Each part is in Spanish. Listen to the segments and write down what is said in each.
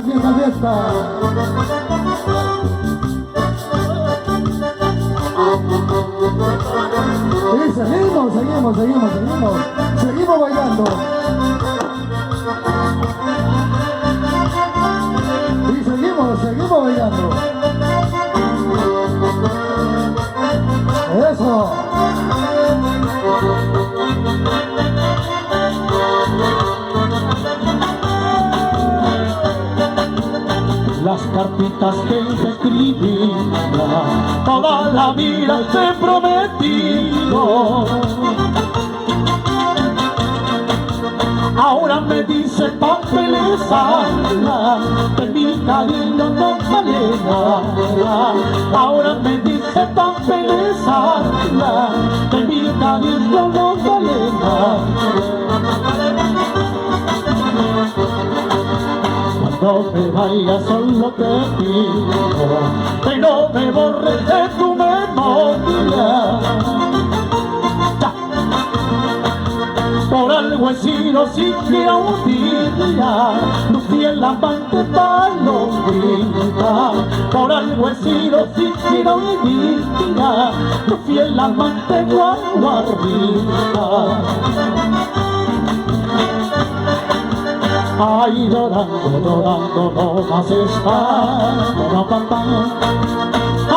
Fiesta, fiesta. Y seguimos bailando. Y seguimos bailando. Eso. Las cartitas que te escribí, toda la vida te he prometido. Ahora me dice papelesa, de mi cariño no vale nada. Ahora me dice papelesa, de mi cariño no vale nada. Cuando me vayas solo te pido que no me borres de tu memoria. Por algo he sido siquiera un día tu fiel amante palomita. Por algo he sido siquiera un día tu fiel amante guarguarita. Ay, llorando, llorando, no más está, no, papá.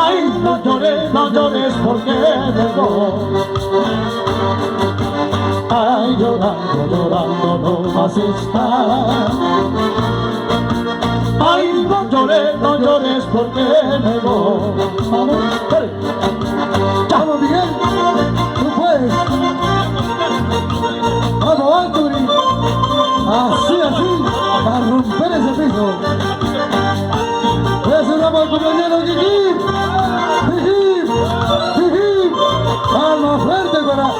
Ay, no llores porque me voy. Ay, llorando, llorando, no más está. Ay, no llores porque me voy. Vamos, dale. Vamos, Miguel. Tú puedes. Vamos, Anthony. Así, a romper ese piso. Eso es amor, compañero Kiki. Vamos fuerte para...